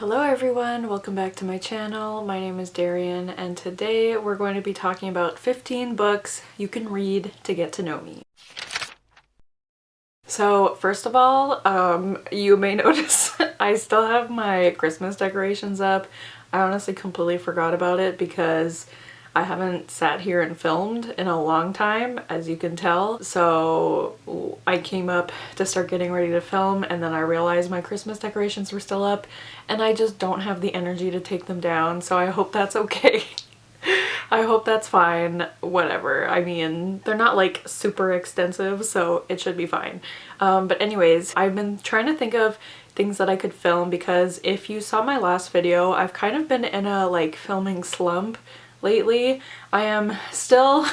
Hello everyone, welcome back to my channel. My name is Darian and today we're going to be talking about 15 books you can read to get to know me. So first of all, you may notice I still have my Christmas decorations up. I honestly completely forgot about it because I haven't sat here and filmed in a long time, as you can tell. So I came up to start getting ready to film and then I realized my Christmas decorations were still up and I just don't have the energy to take them down. So I hope that's okay. I hope that's fine, whatever. I mean, they're not like super extensive, so it should be fine. But anyways, I've been trying to think of things that I could film because if you saw my last video, I've kind of been in a like filming slump lately. I am still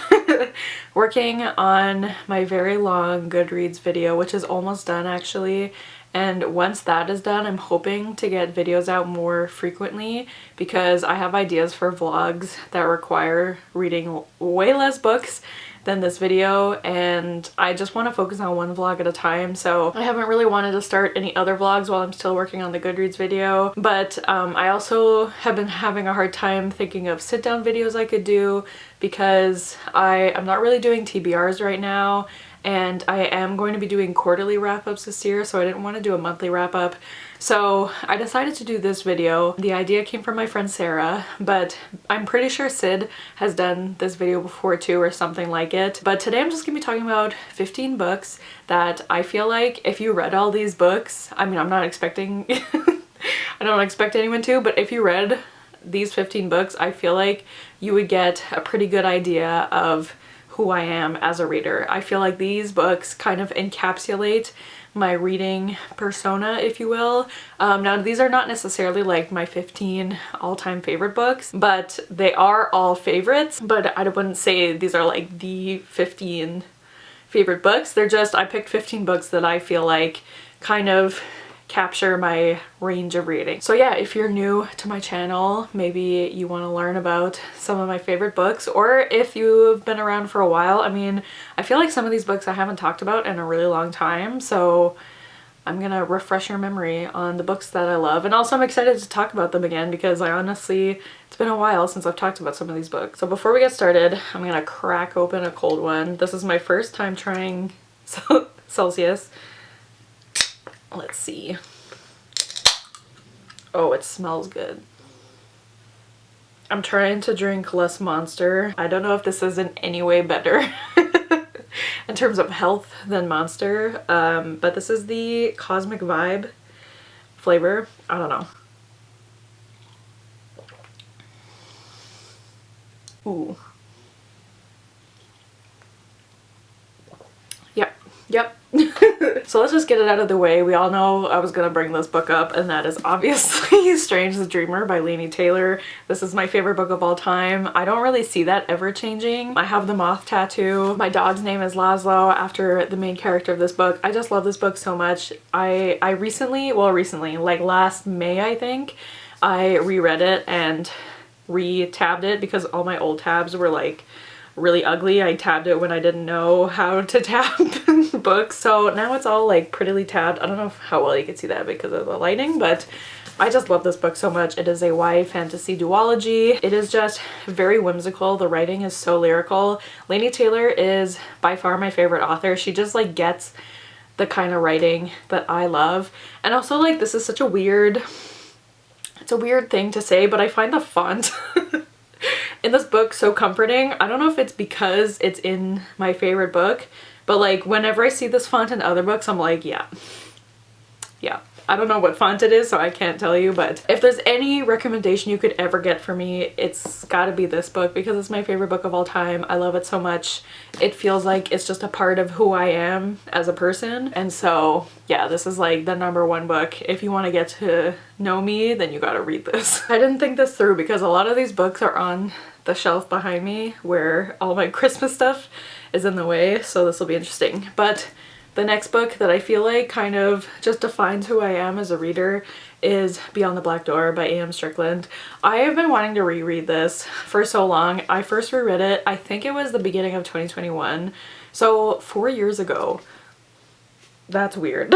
working on my very long Goodreads video, which is almost done actually. And once that is done, I'm hoping to get videos out more frequently because I have ideas for vlogs that require reading way less books than this video, and I just want to focus on one vlog at a time. So I haven't really wanted to start any other vlogs while I'm still working on the Goodreads video, but I also have been having a hard time thinking of sit-down videos I could do because I'm not really doing TBRs right now, and I am going to be doing quarterly wrap-ups this year, so I didn't want to do a monthly wrap-up. So I decided to do this video. The idea came from my friend Sarah, but I'm pretty sure Sid has done this video before too or something like it. But today I'm just gonna be talking about 15 books that I feel like if you read all these books, I mean, I'm not expecting, I don't expect anyone to, but if you read these 15 books, I feel like you would get a pretty good idea of who I am as a reader. I feel like these books kind of encapsulate my reading persona, if you will. Now these are not necessarily like my 15 all-time favorite books, but they are all favorites, but I wouldn't say these are like the 15 favorite books. They're just, I picked 15 books that I feel like kind of capture my range of reading. So yeah, if you're new to my channel, maybe you want to learn about some of my favorite books, or if you've been around for a while, I mean, I feel like some of these books I haven't talked about in a really long time, so I'm gonna refresh your memory on the books that I love. And also I'm excited to talk about them again because I honestly, it's been a while since I've talked about some of these books. So before we get started, I'm gonna crack open a cold one. This is my first time trying Celsius. Let's see. Oh, it smells good. I'm trying to drink less Monster. I don't know if this is in any way better in terms of health than Monster, but this is the Cosmic Vibe flavor. I don't know. Ooh. Yep. So let's just get it out of the way. We all know I was gonna bring this book up, and that is obviously Strange the Dreamer by Laini Taylor. This is my favorite book of all time. I don't really see that ever changing. I have the moth tattoo. My dog's name is Laszlo after the main character of this book. I just love this book so much. I recently, like last May I think, I reread it and re-tabbed it because all my old tabs were like really ugly. I tabbed it when I didn't know how to tab books, so now it's all like prettily tabbed. I don't know how well you can see that because of the lighting, but I just love this book so much. It is a YA fantasy duology. It is just very whimsical. The writing is so lyrical. Laini Taylor is by far my favorite author. She just like gets the kind of writing that I love. And also like this is such a weird, it's a weird thing to say, but I find the font in this book so comforting. I don't know if it's because it's in my favorite book, but like whenever I see this font in other books, I'm like, yeah. I don't know what font it is, so I can't tell you, but if there's any recommendation you could ever get for me, it's gotta be this book because it's my favorite book of all time. I love it so much. It feels like it's just a part of who I am as a person, and so yeah, this is like the #1 book. If you want to get to know me, then you gotta read this. I didn't think this through because a lot of these books are on the shelf behind me where all my Christmas stuff is in the way, so this will be interesting. But the next book that I feel like kind of just defines who I am as a reader is Beyond the Black Door by A.M. Strickland. I have been wanting to reread this for so long. I first reread it, I think it was the beginning of 2021, so 4 years ago. That's weird.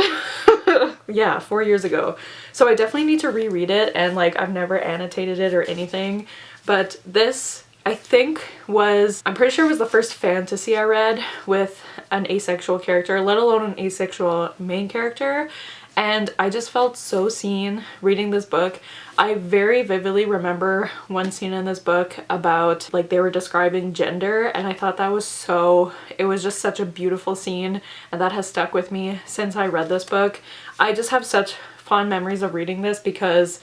yeah, 4 years ago. So I definitely need to reread it, and like I've never annotated it or anything, but this I think was, I'm pretty sure it was the first fantasy I read with an asexual character, let alone an asexual main character. And I just felt so seen reading this book. I very vividly remember one scene in this book about like they were describing gender, and I thought that was so, it was just such a beautiful scene, and that has stuck with me since I read this book. I just have such fond memories of reading this because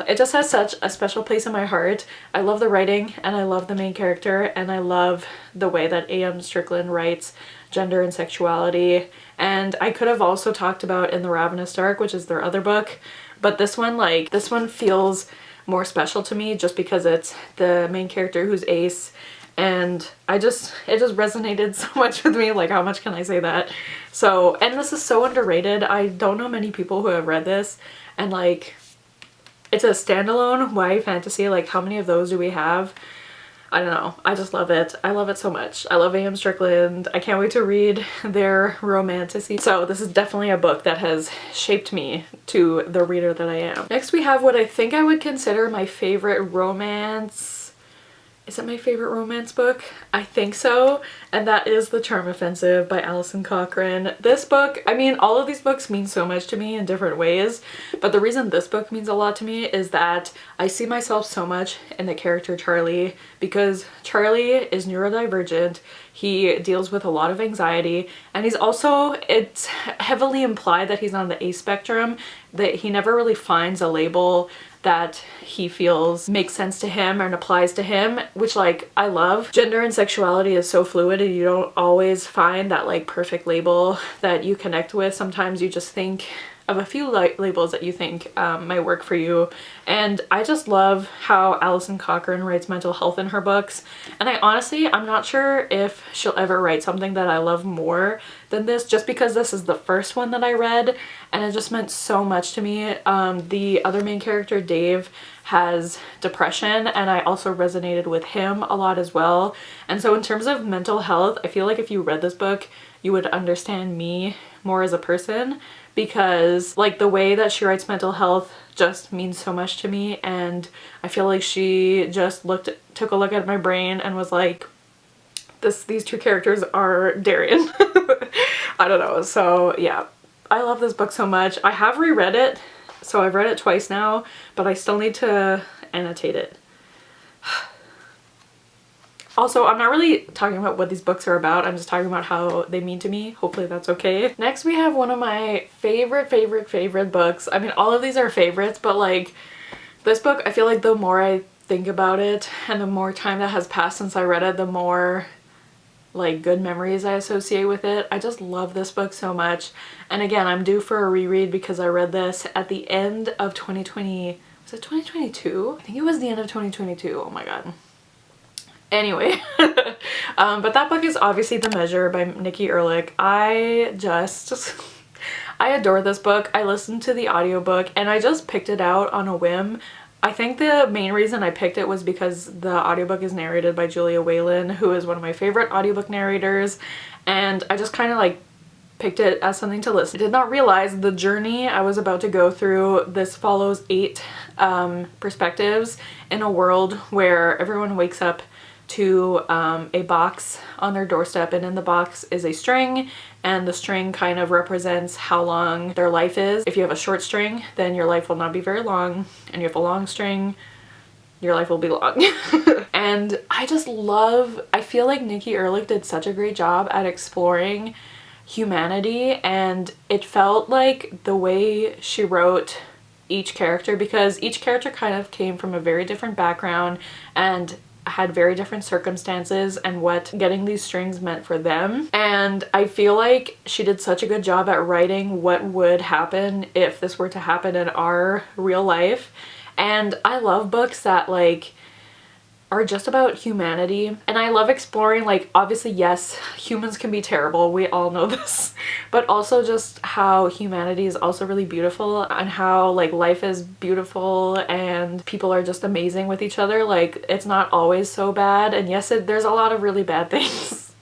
it just has such a special place in my heart. I love the writing, and I love the main character, and I love the way that A.M. Strickland writes gender and sexuality. And I could have also talked about In the Ravenous Dark, which is their other book, but this one, like, this one feels more special to me just because it's the main character who's ace, and it just resonated so much with me. Like, how much can I say that? So, and this is so underrated. I don't know many people who have read this, and like, it's a standalone YA fantasy. Like, how many of those do we have? I don't know. I just love it. I love it so much. I love A.M. Strickland. I can't wait to read their romantasy. So this is definitely a book that has shaped me to the reader that I am. Next we have what I think I would consider my favorite romance. Is it my favorite romance book? I think so, and that is The Charm Offensive by Alison Cochrane. This book, I mean, all of these books mean so much to me in different ways, but the reason this book means a lot to me is that I see myself so much in the character Charlie, because Charlie is neurodivergent. He deals with a lot of anxiety, and he's also, it's heavily implied that he's on the A spectrum, that he never really finds a label that he feels makes sense to him and applies to him, which like I love. Gender and sexuality is so fluid, and you don't always find that like perfect label that you connect with. Sometimes you just think of a few labels that you think might work for you. And I just love how Alison Cochrane writes mental health in her books, and I'm not sure if she'll ever write something that I love more than this, just because this is the first one that I read and it just meant so much to me. The other main character, Dave, has depression, and I also resonated with him a lot as well. And so in terms of mental health, I feel like if you read this book you would understand me more as a person, because like the way that she writes mental health just means so much to me, and I feel like she just took a look at my brain and was like, these two characters are Darian. I don't know. So yeah, I love this book so much. I have reread it, so I've read it twice now, but I still need to annotate it. Also, I'm not really talking about what these books are about, I'm just talking about how they mean to me. Hopefully that's okay. Next we have one of my favorite books. I mean, all of these are favorites, but like this book, I feel like the more I think about it and the more time that has passed since I read it, the more like good memories I associate with it. I just love this book so much. And again, I'm due for a reread because I read this at the end of 2020. Was it 2022? I think it was the end of 2022. Oh my god. Anyway, but that book is obviously The Measure by Nikki Erlick. I adore this book. I listened to the audiobook and I just picked it out on a whim. I think the main reason I picked it was because the audiobook is narrated by Julia Whalen, who is one of my favorite audiobook narrators, and I just kind of like picked it as something to listen. I did not realize the journey I was about to go through. This follows 8 perspectives in a world where everyone wakes up to a box on their doorstep, and in the box is a string, and the string kind of represents how long their life is. If you have a short string, then your life will not be very long, and you have a long string, your life will be long. And I feel like Nikki Erlick did such a great job at exploring humanity, and it felt like the way she wrote each character, because each character kind of came from a very different background and had very different circumstances and what getting these strings meant for them. And I feel like she did such a good job at writing what would happen if this were to happen in our real life. And I love books that like are just about humanity, and I love exploring, like, obviously yes, humans can be terrible, we all know this, but also just how humanity is also really beautiful, and how like life is beautiful and people are just amazing with each other. Like, it's not always so bad, and yes, there's a lot of really bad things.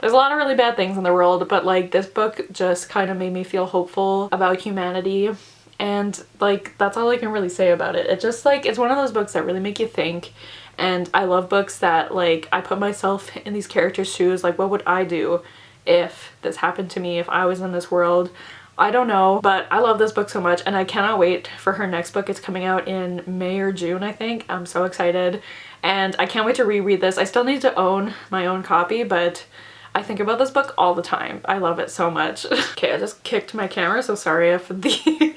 There's a lot of really bad things in the world, but like this book just kind of made me feel hopeful about humanity. And like that's all I can really say about it. It just like, it's one of those books that really make you think. And I love books that like I put myself in these characters' shoes. Like, what would I do if this happened to me, if I was in this world? I don't know, but I love this book so much and I cannot wait for her next book. It's coming out in May or June, I think. I'm so excited and I can't wait to reread this. I still need to own my own copy, but I think about this book all the time. I love it so much. Okay, I just kicked my camera, so sorry if the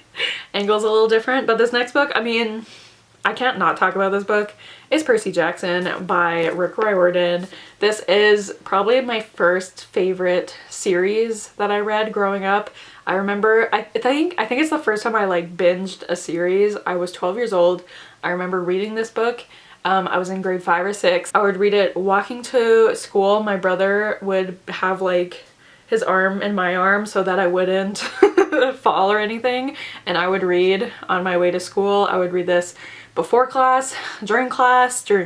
angle's a little different, but this next book, I mean, I can't not talk about this book. It's Percy Jackson by Rick Riordan. This is probably my first favorite series that I read growing up. I remember, I think it's the first time I like binged a series. I was 12 years old. I remember reading this book. I was in grade 5 or 6. I would read it walking to school. My brother would have like his arm in my arm so that I wouldn't fall or anything, and I would read on my way to school. I would read this before class, during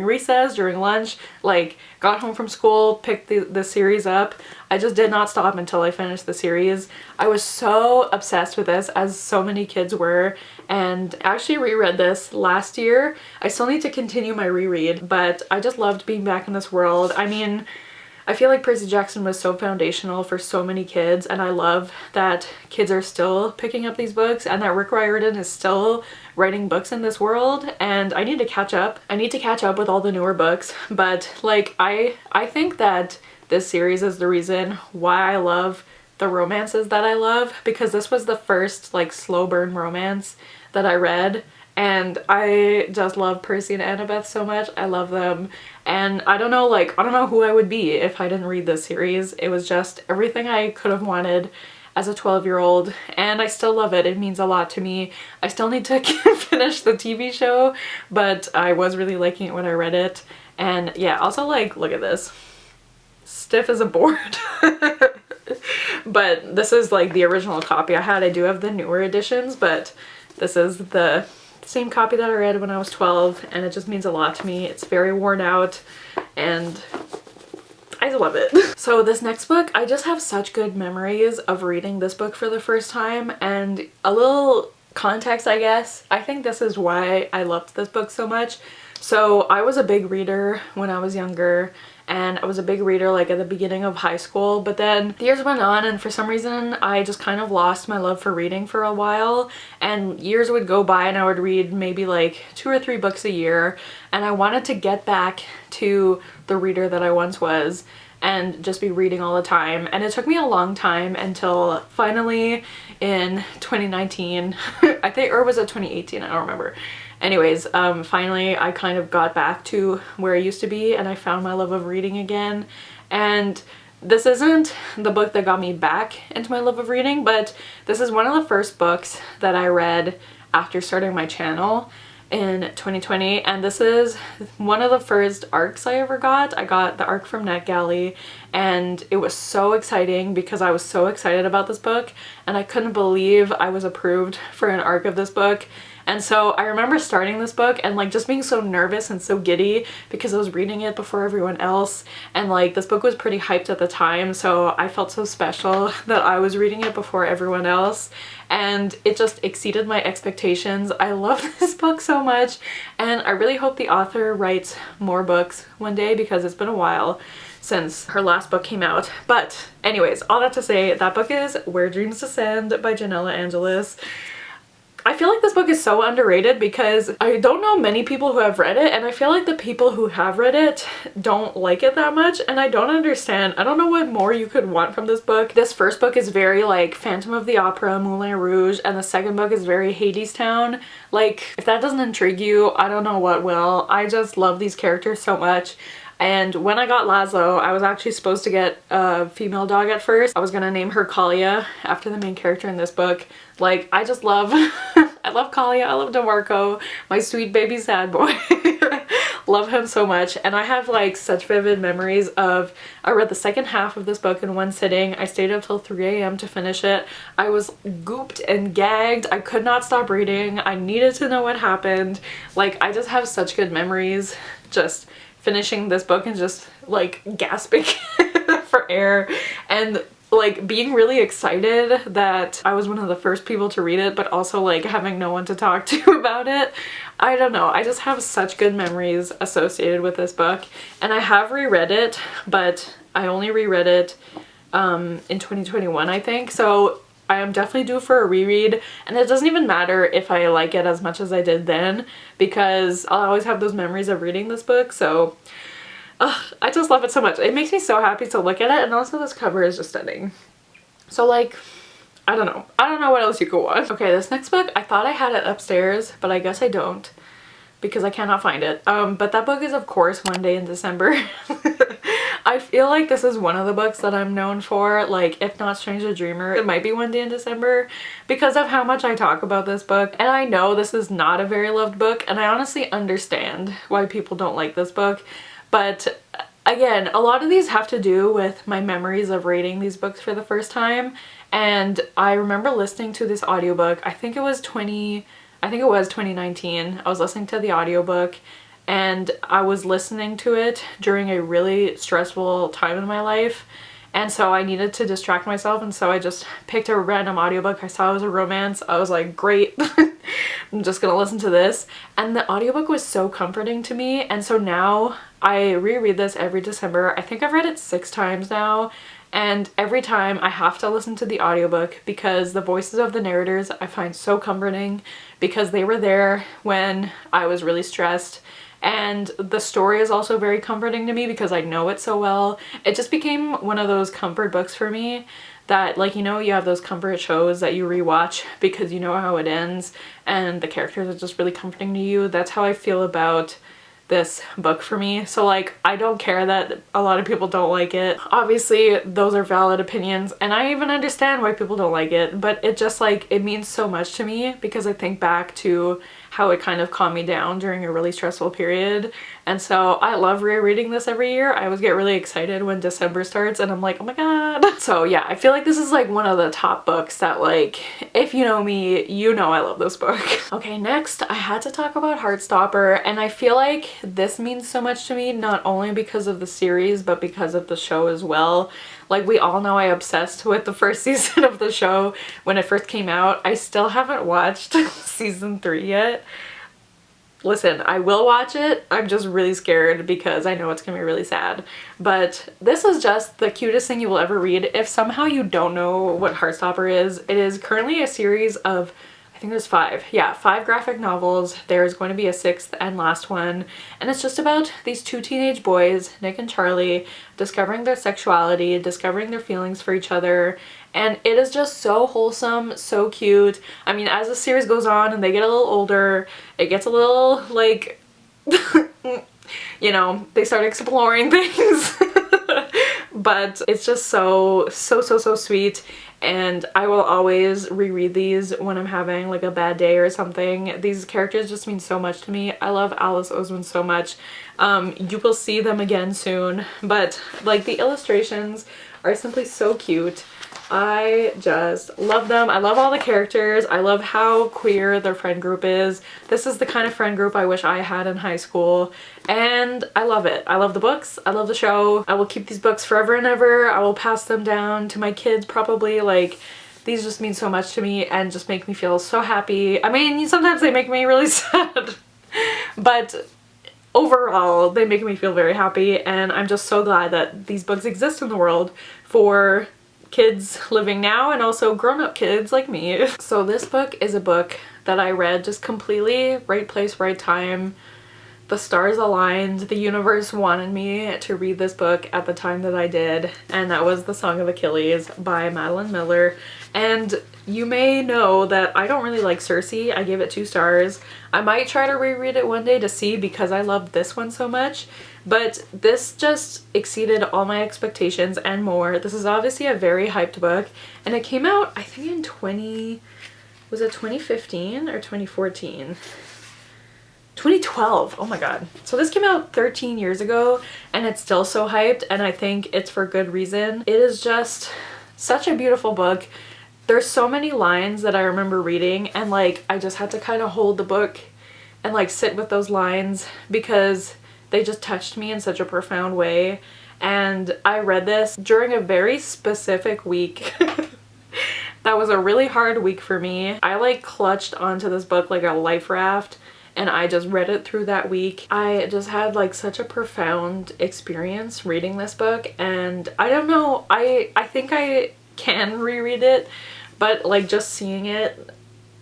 recess, during lunch, like got home from school, picked the series up. I just did not stop until I finished the series. I was so obsessed with this, as so many kids were, and actually reread this last year. I still need to continue my reread, but I just loved being back in this world. I mean, I feel like Percy Jackson was so foundational for so many kids, and I love that kids are still picking up these books and that Rick Riordan is still writing books in this world, and I need to catch up. I need to catch up with all the newer books, but like I think that this series is the reason why I love the romances that I love, because this was the first like slow burn romance that I read. And I just love Percy and Annabeth so much. I love them. And I don't know, like, I don't know who I would be if I didn't read this series. It was just everything I could have wanted as a 12-year-old. And I still love it. It means a lot to me. I still need to finish the TV show, but I was really liking it when I read it. And yeah, also like, look at this. Stiff as a board. But this is like the original copy I had. I do have the newer editions, but this is the same copy that I read when I was 12, and it just means a lot to me. It's very worn out and I love it. So this next book, I just have such good memories of reading this book for the first time, and a little context, I guess. I think this is why I loved this book so much. So I was a big reader when I was younger, and I was a big reader like at the beginning of high school, but then the years went on and for some reason I just kind of lost my love for reading for a while, and years would go by and I would read maybe like 2 or 3 books a year, and I wanted to get back to the reader that I once was and just be reading all the time. And it took me a long time until finally in 2019, I think, or was it 2018? I don't remember. Anyways, finally I kind of got back to where I used to be and I found my love of reading again. And this isn't the book that got me back into my love of reading, but this is one of the first books that I read after starting my channel in 2020, and this is one of the first arcs I ever got. I got the arc from NetGalley, and it was so exciting because I was so excited about this book and I couldn't believe I was approved for an arc of this book. And so I remember starting this book and like just being so nervous and so giddy because I was reading it before everyone else, and like this book was pretty hyped at the time, so I felt so special that I was reading it before everyone else, and it just exceeded my expectations. I love this book so much, and I really hope the author writes more books one day because it's been a while since her last book came out. But anyways, all that to say, that book is Where Dreams Descend by Janella Angelis. I feel like this book is so underrated because I don't know many people who have read it, and I feel like the people who have read it don't like it that much, and I don't understand. I don't know what more you could want from this book. This first book is very like Phantom of the Opera, Moulin Rouge, and the second book is very Hadestown. Like, if that doesn't intrigue you, I don't know what will. I just love these characters so much. And when I got Laszlo, I was actually supposed to get a female dog at first. I was gonna name her Kalia after the main character in this book. Like, I just love, I love Kalia, I love DeMarco, my sweet baby sad boy. Love him so much. And I have like such vivid memories of, I read the second half of this book in one sitting. I stayed up till 3 a.m. to finish it. I was gooped and gagged. I could not stop reading. I needed to know what happened. Like, I just have such good memories just finishing this book and just like gasping for air, and like being really excited that I was one of the first people to read it, but also like having no one to talk to about it. I don't know, I just have such good memories associated with this book, and I have reread it, but I only reread it in 2021, I think, so I am definitely due for a reread, and it doesn't even matter if I like it as much as I did then, because I'll always have those memories of reading this book. So I just love it so much. It makes me so happy to look at it, and also this cover is just stunning. So like, I don't know what else you could want. Okay, this next book, I thought I had it upstairs, but I guess I don't, because I cannot find it. But that book is, of course, One Day in December. I feel like this is one of the books that I'm known for, like if not Strange the Dreamer, it might be One Day in December, because of how much I talk about this book. And I know this is not a very loved book, and I honestly understand why people don't like this book, but again, a lot of these have to do with my memories of reading these books for the first time. And I remember listening to this audiobook, I think it was 2019. I was listening to the audiobook, and I was listening to it during a really stressful time in my life, and so I needed to distract myself, and so I just picked a random audiobook. I saw it was a romance. I was like, great, I'm just gonna listen to this. And the audiobook was so comforting to me, and so now I reread this every December. I think I've read it 6 times now, and every time I have to listen to the audiobook because the voices of the narrators I find so comforting, because they were there when I was really stressed. And the story is also very comforting to me because I know it so well. It just became one of those comfort books for me that, like, you know, you have those comfort shows that you rewatch because you know how it ends and the characters are just really comforting to you. That's how I feel about this book for me. So like, I don't care that a lot of people don't like it. Obviously those are valid opinions, and I even understand why people don't like it, but it just like, it means so much to me because I think back to how it kind of calmed me down during a really stressful period. And so I love rereading this every year. I always get really excited when December starts and I'm like, oh my god. So yeah, I feel like this is like one of the top books that, like, if you know me, you know I love this book. Okay, next I had to talk about Heartstopper, and I feel like this means so much to me, not only because of the series but because of the show as well. Like, we all know I obsessed with the first season of the show when it first came out. I still haven't watched season 3 yet. Listen, I will watch it. I'm just really scared because I know it's gonna be really sad. But this is just the cutest thing you will ever read. If somehow you don't know what Heartstopper is, it is currently a series of, I think there's 5. Yeah, 5 graphic novels. There's going to be a 6th and last one. And it's just about these 2 teenage boys, Nick and Charlie, discovering their sexuality, discovering their feelings for each other. And it is just so wholesome, so cute. I mean, as the series goes on and they get a little older, it gets a little, like, you know, they start exploring things. But it's just so sweet. And I will always reread these when I'm having like a bad day or something. These characters just mean so much to me. I love Alice Oseman so much. You will see them again soon, but like, the illustrations are simply so cute. I just love them. I love all the characters. I love how queer their friend group is. This is the kind of friend group I wish I had in high school, and I love it. I love the books. I love the show. I will keep these books forever and ever. I will pass them down to my kids probably. Like, these just mean so much to me and just make me feel so happy. I mean, sometimes they make me really sad, but overall they make me feel very happy, and I'm just so glad that these books exist in the world for kids living now and also grown-up kids like me. So this book is a book that I read just completely right place, right time. The stars aligned. The universe wanted me to read this book at the time that I did, and that was The Song of Achilles by Madeline Miller. And you may know that I don't really like Circe. I gave it 2 stars. I might try to reread it one day to see, because I loved this one so much. But this just exceeded all my expectations and more. This is obviously a very hyped book, and it came out, I think, in 2015 or 2014? 2012. Oh my god. So this came out 13 years ago, and it's still so hyped, and I think it's for good reason. It is just such a beautiful book. There's so many lines that I remember reading, and like, I just had to kind of hold the book and like sit with those lines because they just touched me in such a profound way. and I read this during a very specific week. That was a really hard week for me. I like clutched onto this book like a life raft, and I just read it through that week. I just had like such a profound experience reading this book, and I don't know, I think I can reread it, but like just seeing it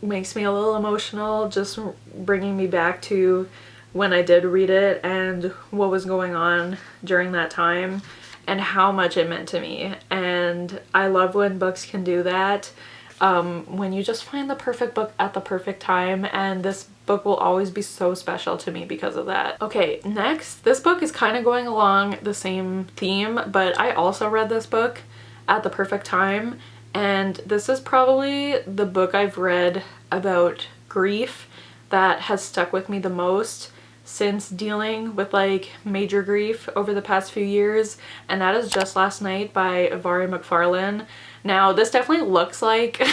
makes me a little emotional, just bringing me back to when I did read it and what was going on during that time and how much it meant to me. And I love when books can do that, when you just find the perfect book at the perfect time, and this book will always be so special to me because of that. Okay, next, this book is kind of going along the same theme, but I also read this book at the perfect time, and this is probably the book I've read about grief that has stuck with me the most since dealing with like major grief over the past few years, and that is Just Last Night by Vari McFarlane. Now this definitely looks like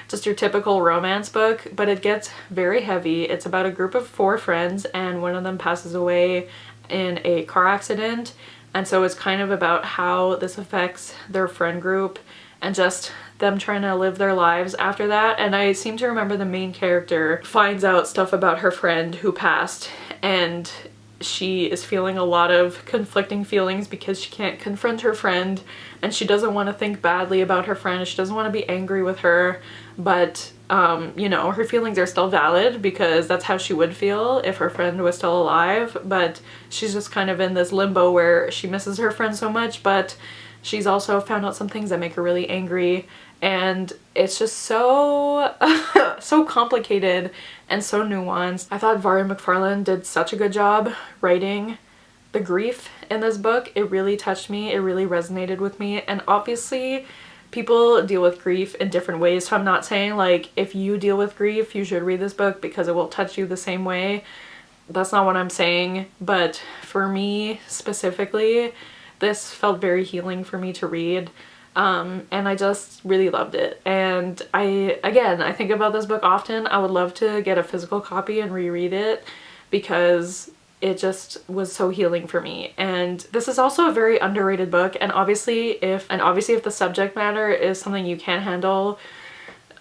just your typical romance book, but it gets very heavy. It's about a group of 4 friends, and one of them passes away in a car accident, and so it's kind of about how this affects their friend group and just them trying to live their lives after that. And I seem to remember the main character finds out stuff about her friend who passed, and she is feeling a lot of conflicting feelings because she can't confront her friend, and she doesn't want to think badly about her friend. She doesn't want to be angry with her, but you know, her feelings are still valid because that's how she would feel if her friend was still alive. But she's just kind of in this limbo where she misses her friend so much, but she's also found out some things that make her really angry, and it's just so so complicated and so nuanced. I thought Vari McFarlane did such a good job writing the grief in this book. It really touched me, it really resonated with me, and obviously people deal with grief in different ways, so I'm not saying like if you deal with grief you should read this book because it will touch you the same way. That's not what I'm saying, but for me specifically, this felt very healing for me to read, and I just really loved it. And I think about this book often. I would love to get a physical copy and reread it because it just was so healing for me. And this is also a very underrated book, and obviously if the subject matter is something you can't handle,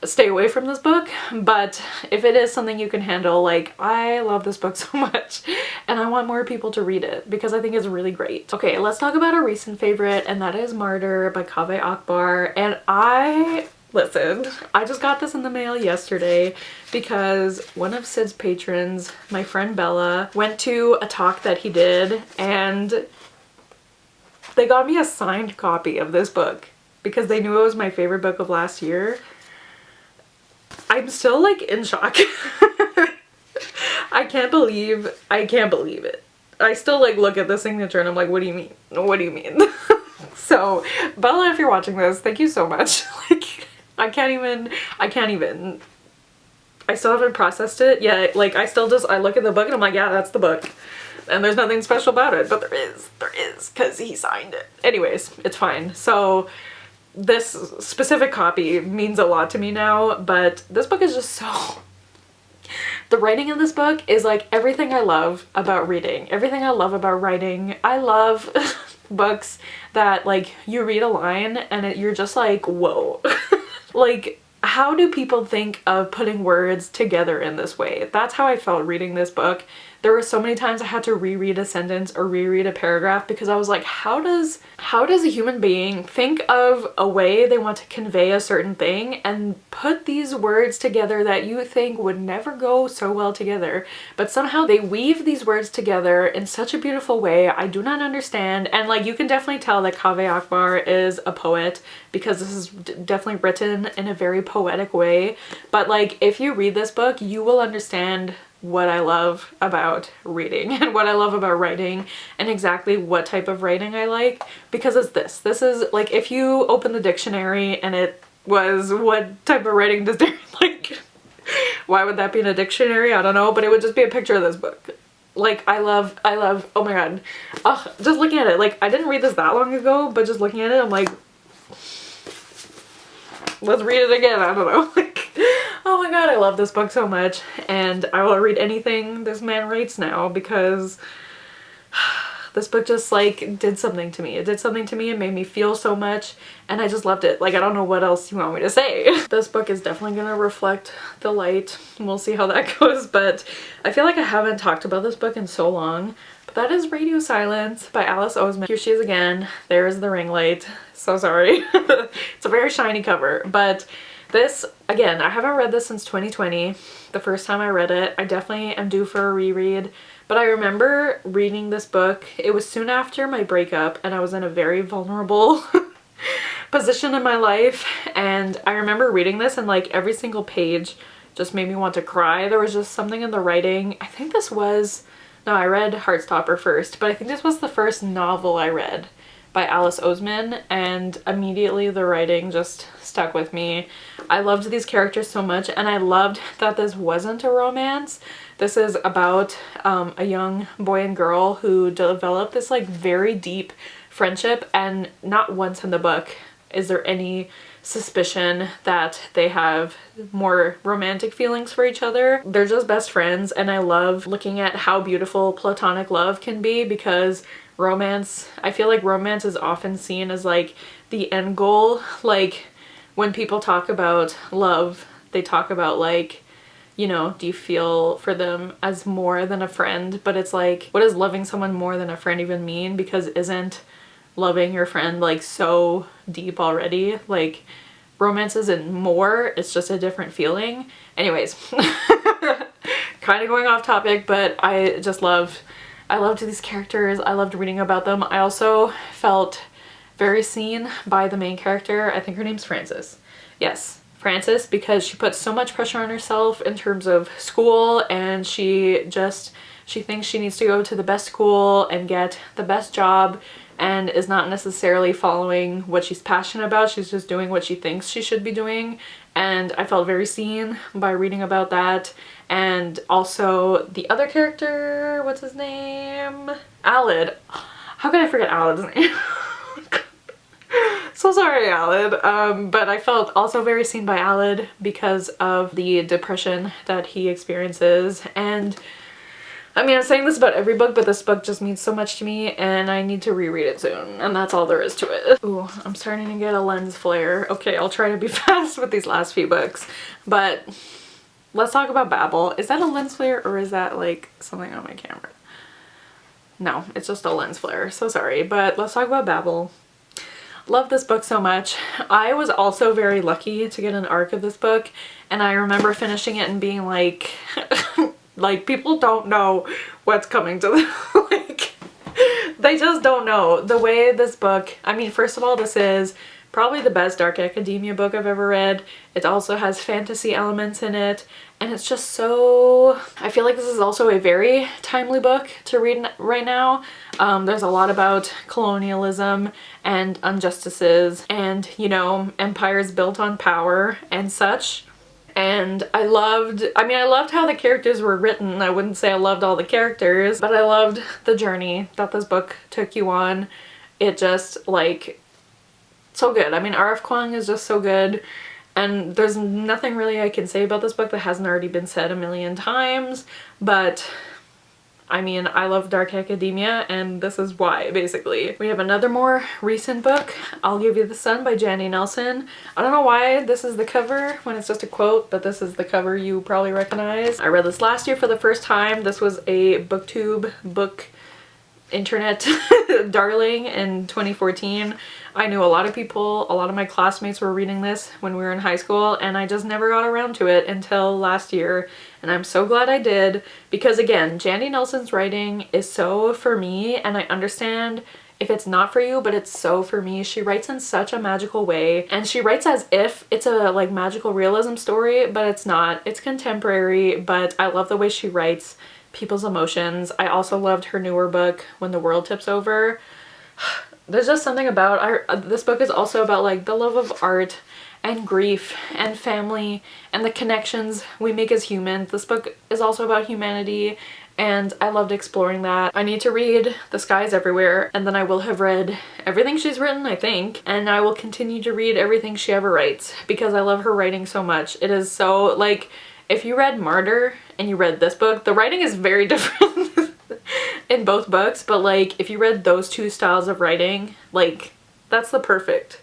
stay away from this book. But if it is something you can handle, like, I love this book so much and I want more people to read it because I think it's really great. Okay, let's talk about a recent favorite, and that is Martyr by Kaveh Akbar. And listen, I just got this in the mail yesterday because one of Sid's patrons, my friend Bella, went to a talk that he did, and they got me a signed copy of this book because they knew it was my favorite book of last year. I'm still like in shock. I can't believe it. I still like look at the signature and I'm like, what do you mean? What do you mean? So Bella, if you're watching this, thank you so much. Like, I still haven't processed it yet. Like, I look at the book and I'm like, yeah, that's the book. And there's nothing special about it, but there is, because he signed it. Anyways, it's fine. So this specific copy means a lot to me now, but this book is just so... The writing in this book is like everything I love about reading, everything I love about writing. I love books that like you read a line and you're just like, whoa. Like, how do people think of putting words together in this way? That's how I felt reading this book. There were so many times I had to reread a sentence or reread a paragraph because I was like, how does a human being think of a way they want to convey a certain thing and put these words together that you think would never go so well together, but somehow they weave these words together in such a beautiful way. I do not understand. And like, you can definitely tell that Kaveh Akbar is a poet because this is definitely written in a very poetic way. But like, if you read this book, you will understand what I love about reading and what I love about writing and exactly what type of writing I like, because it's this is like, if you open the dictionary and it was what type of writing does Darren like, why would that be in a dictionary? I don't know, but it would just be a picture of this book. Like, I love, oh my god, just looking at it, like, I didn't read this that long ago, but just looking at it, I'm like, let's read it again. I don't know. Like, oh my god, I love this book so much, and I will read anything this man writes now because this book just like did something to me. It did something to me. It made me feel so much and I just loved it. Like I don't know what else you want me to say. This book is definitely gonna reflect the light. We'll see how that goes, but I feel like I haven't talked about this book in so long. But that is Radio Silence by Alice Oseman. Here she is again. There is the ring light. So sorry. It's a very shiny cover, but this, again, I haven't read this since 2020. The first time I read it. I definitely am due for a reread. But I remember reading this book. It was soon after my breakup and I was in a very vulnerable position in my life. And I remember reading this and like every single page just made me want to cry. There was just something in the writing. I think this was, no, I read Heartstopper first, but I think this was the first novel I read by Alice Oseman, and immediately the writing just stuck with me. I loved these characters so much, and I loved that this wasn't a romance. This is about a young boy and girl who develop this like very deep friendship, and not once in the book is there any suspicion that they have more romantic feelings for each other. They're just best friends, and I love looking at how beautiful platonic love can be, because romance, I feel like romance is often seen as like the end goal. Like when people talk about love, they talk about like, you know, do you feel for them as more than a friend? But it's like, what does loving someone more than a friend even mean? Because isn't loving your friend like so deep already? Like romance isn't more, it's just a different feeling. Anyways, kind of going off topic, but I loved these characters. I loved reading about them. I also felt very seen by the main character. I think her name's Frances. Yes, Frances, because she puts so much pressure on herself in terms of school, and she thinks she needs to go to the best school and get the best job, and is not necessarily following what she's passionate about. She's just doing what she thinks she should be doing. And I felt very seen by reading about that. And also the other character, what's his name? Aled. How could I forget Aled's name? So sorry, Aled. But I felt also very seen by Aled because of the depression that he experiences. And I mean, I'm saying this about every book, but this book just means so much to me and I need to reread it soon, and that's all there is to it. Ooh, I'm starting to get a lens flare. Okay, I'll try to be fast with these last few books, but let's talk about Babel. Is that a lens flare or is that like something on my camera? No, it's just a lens flare. So sorry, but let's talk about Babel. Love this book so much. I was also very lucky to get an arc of this book, and I remember finishing it and being like, like, people don't know what's coming to them. Like, they just don't know. The way this book, I mean, first of all, this is probably the best dark academia book I've ever read. It also has fantasy elements in it, and it's just so, I feel like this is also a very timely book to read right now. There's a lot about colonialism and injustices and, you know, empires built on power and such. And I loved how the characters were written. I wouldn't say I loved all the characters, but I loved the journey that this book took you on. It just, like, so good. I mean, R.F. Kuang is just so good, and there's nothing really I can say about this book that hasn't already been said a million times, but I mean, I love dark academia, and this is why, basically. We have another more recent book, I'll Give You the Sun by Jandy Nelson. I don't know why this is the cover when it's just a quote, but this is the cover you probably recognize. I read this last year for the first time. This was a booktube book internet darling in 2014. I knew a lot of people, a lot of my classmates were reading this when we were in high school, and I just never got around to it until last year, and I'm so glad I did, because again, Jandy Nelson's writing is so for me, and I understand if it's not for you, but it's so for me. She writes in such a magical way, and she writes as if it's a like magical realism story, but it's not. It's contemporary, but I love the way she writes people's emotions. I also loved her newer book, When the World Tips Over. There's just something about this book is also about like the love of art and grief and family and the connections we make as humans. This book is also about humanity, and I loved exploring that. I need to read The Sky Is Everywhere, and then I will have read everything she's written, I think, and I will continue to read everything she ever writes because I love her writing so much. It is so, like, if you read Martyr and you read this book, the writing is very different. in both books, but like if you read those two styles of writing, like that's perfect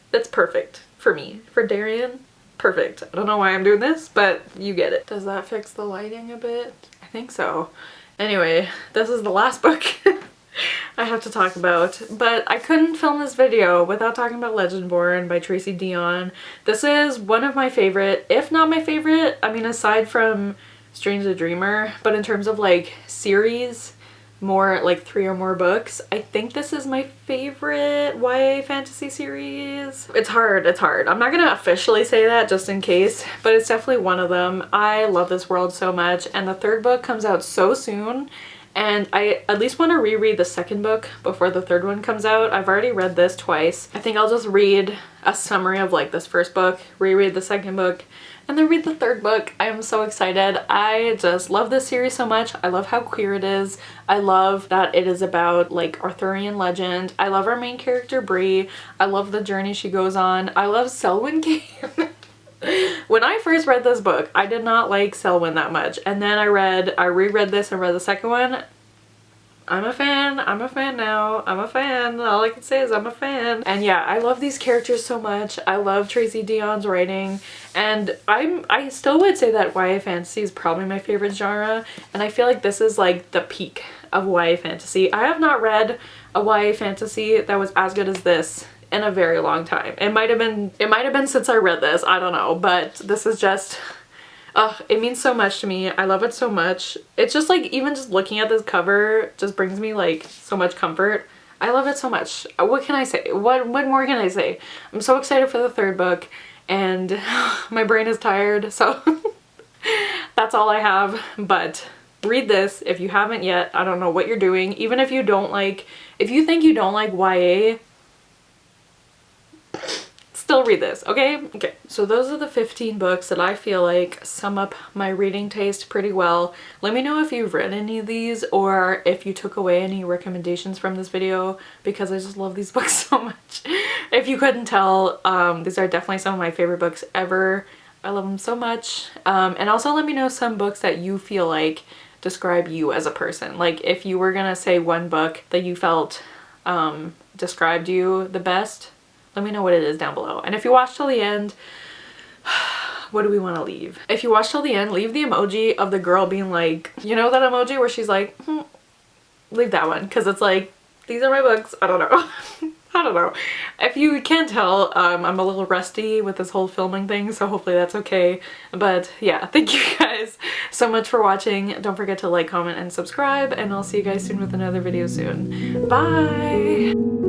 for me. For Darian, perfect. I don't know why I'm doing this, but you get it. Does that fix the lighting a bit? I think so. Anyway, this is the last book I have to talk about, but I couldn't film this video without talking about Legendborn by Tracy Deonn. This is one of my favorite, if not my favorite, I mean aside from Strange the Dreamer, but in terms of like series, more like 3 or more books, I think this is my favorite YA fantasy series. It's hard. I'm not gonna officially say that just in case, but it's definitely one of them. I love this world so much, and the 3rd book comes out so soon, and I at least want to reread the 2nd book before the 3rd one comes out. I've already read this twice. I think I'll just read a summary of like this 1st book, reread the 2nd book, and then read the 3rd book. I am so excited. I just love this series so much. I love how queer it is. I love that it is about like Arthurian legend. I love our main character Bree. I love the journey she goes on. I love Selwyn Game. When I first read this book, I did not like Selwyn that much. And then I reread this and read the 2nd one. I'm a fan now. I'm a fan. All I can say is I'm a fan. And yeah, I love these characters so much. I love Tracy Deonn's writing, and I still would say that YA fantasy is probably my favorite genre, and I feel like this is like the peak of YA fantasy. I have not read a YA fantasy that was as good as this in a very long time. It might have been since I read this, I don't know, but this is just it means so much to me. I love it so much. It's just like, even just looking at this cover just brings me like so much comfort. I love it so much. What can I say? What more can I say? I'm so excited for the 3rd book, and my brain is tired, so that's all I have. But read this if you haven't yet. I don't know what you're doing. Even if you don't like, if you think you don't like YA, still read this, okay? Okay, so those are the 15 books that I feel like sum up my reading taste pretty well. Let me know if you've read any of these, or if you took away any recommendations from this video, because I just love these books so much. If you couldn't tell, these are definitely some of my favorite books ever. I love them so much. And also let me know some books that you feel like describe you as a person. Like if you were gonna say one book that you felt described you the best, let me know what it is down below. And if you watched till the end, what do we want to leave? If you watched till the end, leave the emoji of the girl being like, you know that emoji where she's like, leave that one, because it's like, these are my books. I don't know. I don't know. If you can't tell, I'm a little rusty with this whole filming thing, so hopefully that's okay. But yeah, thank you guys so much for watching. Don't forget to like, comment, and subscribe, and I'll see you guys soon with another video soon. Bye!